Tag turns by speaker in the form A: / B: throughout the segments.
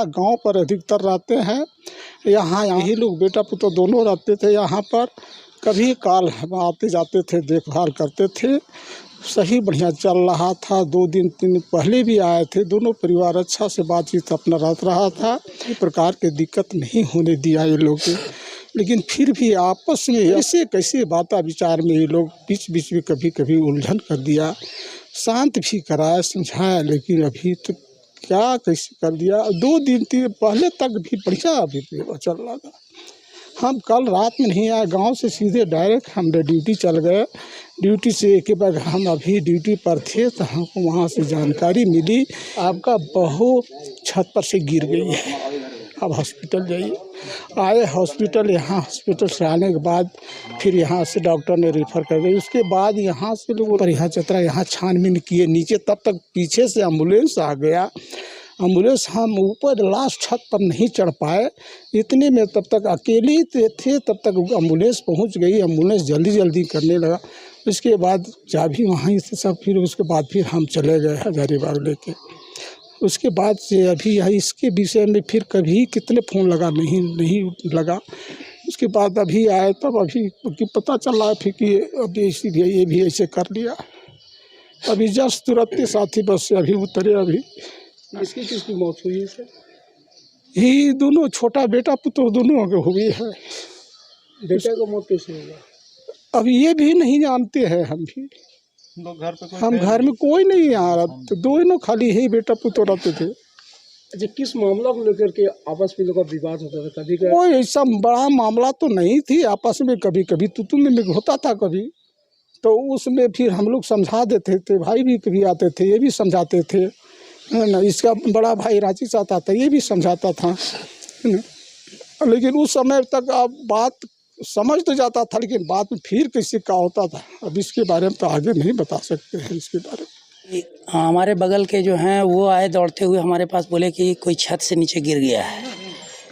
A: गांव पर अधिकतर रहते हैं। यहाँ यही लोग बेटा पुत्र दोनों रहते थे यहाँ पर। कभी काल हम आते जाते थे, देखभाल करते थे। सही बढ़िया चल रहा था। 2 दिन 3 दिन पहले भी आए थे। दोनों परिवार अच्छा से बातचीत अपना रह रहा था। किसी प्रकार की दिक्कत नहीं होने दिया ये लोग। लेकिन फिर भी आपस में ऐसे कैसे बाता विचार में ये लोग बीच बीच में कभी कभी उलझन कर दिया। शांत भी कराया, समझाया, लेकिन अभी तो क्या कैसे कर दिया। 2 दिन 3 पहले तक भी बढ़िया अभी चल रहा था। हम कल रात में नहीं आए, गांव से सीधे डायरेक्ट हम ड्यूटी चल गए। ड्यूटी से एक बार हम अभी ड्यूटी पर थे तो हमको वहाँ से जानकारी मिली, आपका बहू छत पर से गिर गई है, अब हॉस्पिटल जाइए। आए हॉस्पिटल, यहाँ हॉस्पिटल से आने के बाद फिर यहाँ से डॉक्टर ने रेफ़र कर दिया। उसके बाद यहाँ से लोग पर यहाँ चतरा यहाँ छानबीन किए नीचे, तब तक पीछे से एम्बुलेंस आ गया। एम्बुलेंस हम ऊपर लास्ट छत पर नहीं चढ़ पाए, इतने में तब तक अकेले ही थे, तब तक एम्बुलेंस पहुंच गई। एम्बुलेंस जल्दी जल्दी करने लगा। उसके बाद चाबी वहीं से सब, फिर उसके बाद फिर हम चले गए हजारीबाग लेके। उसके बाद से अभी इसके विषय में फिर कभी कितने फ़ोन लगा, नहीं लगा। उसके बाद अभी आए तब अभी कि पता चला है फिर कि अभी ये भी ऐसे कर लिया। अभी जस्ट तुरंत साथी बस से अभी उतरे। अभी
B: किसकी मौत हुई है सर?
A: ही दोनों छोटा बेटा पुत्र दोनों के हो गई है।
B: बेटा को मौत कैसे हुआ?
A: अब ये भी नहीं जानते हैं हम भी। हम घर में कोई नहीं आ रहा, तो दोनों खाली ही बेटा पुत्र रहते थे।
B: अच्छा, किस मामला को लेकर के आपस में लोगों का विवाद होता था? कभी
A: कोई ऐसा बड़ा मामला तो नहीं थी आपस में, कभी कभी तुतु में होता था कभी, तो उसमें फिर हम लोग समझा देते थे। भाई भी कभी आते थे, ये भी समझाते थे, है ना। इसका बड़ा भाई रांची से आता था, ये भी समझाता था, है ना। लेकिन उस समय तक आप बात समझ तो जाता था, लेकिन बाद में फिर कैसे क्या होता था, अब इसके बारे में तो आगे नहीं बता सकते हैं इसके बारे में।
C: हमारे बगल के जो हैं वो आए दौड़ते हुए हमारे पास, बोले कि कोई छत से नीचे गिर गया है।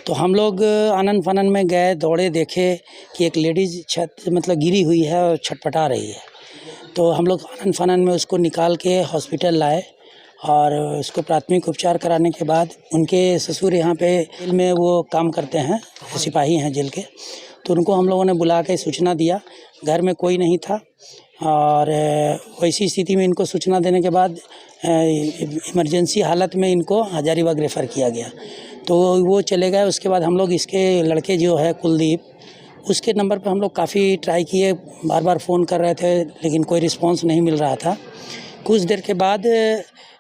C: तो हम लोग आनन फानन में गए, दौड़े, देखे कि एक लेडीज़ छत मतलब गिरी हुई है और छटपटा रही है। तो हम लोग आनन फानन में उसको निकाल के हॉस्पिटल लाए और उसको प्राथमिक उपचार कराने के बाद उनके ससुर यहाँ पे जेल में वो काम करते हैं, सिपाही हैं जेल के। तो उनको हम लोगों ने बुला के सूचना दिया। घर में कोई नहीं था और वैसी स्थिति में इनको सूचना देने के बाद इमरजेंसी हालत में इनको हजारीबाग रेफ़र किया गया। तो वो चले गए। उसके बाद हम लोग इसके लड़के जो है कुलदीप, उसके नंबर पे हम लोग काफ़ी ट्राई किए, बार बार फ़ोन कर रहे थे, लेकिन कोई रिस्पांस नहीं मिल रहा था। कुछ देर के बाद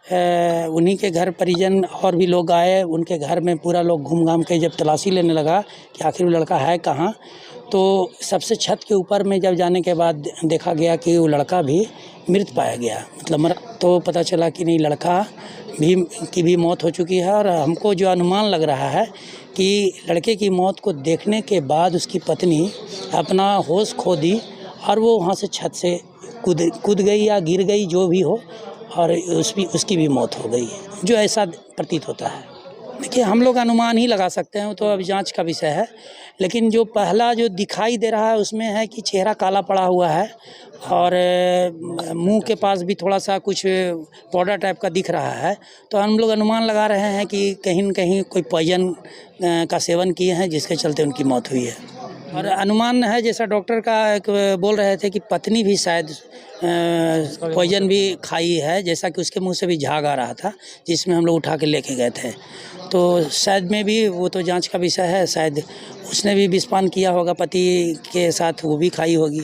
C: उन्हीं के घर परिजन और भी लोग आए। उनके घर में पूरा लोग घूम घाम के जब तलाशी लेने लगा कि आखिर वो लड़का है कहाँ, तो सबसे छत के ऊपर में जब जाने के बाद देखा गया कि वो लड़का भी मृत पाया गया, मतलब मर। तो पता चला कि नहीं, लड़का की भी मौत हो चुकी है। और हमको जो अनुमान लग रहा है कि लड़के की मौत को देखने के बाद उसकी पत्नी अपना होश खो दी और वो वहाँ से छत से कूद गई या गिर गई, जो भी हो, और उसकी भी मौत हो गई, जो ऐसा प्रतीत होता है। देखिए, हम लोग अनुमान ही लगा सकते हैं, तो अब जांच का विषय है। लेकिन जो पहला जो दिखाई दे रहा है उसमें है कि चेहरा काला पड़ा हुआ है और मुंह के पास भी थोड़ा सा कुछ पाउडर टाइप का दिख रहा है। तो हम लोग अनुमान लगा रहे हैं कि कहीं न कहीं कोई पॉइजन का सेवन किए हैं, जिसके चलते उनकी मौत हुई है। और अनुमान है, जैसा डॉक्टर का एक बोल रहे थे कि पत्नी भी शायद पॉइजन भी खाई है, जैसा कि उसके मुंह से भी झाग आ रहा था, जिसमें हम लोग उठा के लेके गए थे। तो शायद में भी वो तो जांच का विषय है, शायद उसने भी विषपान किया होगा, पति के साथ वो भी खाई होगी।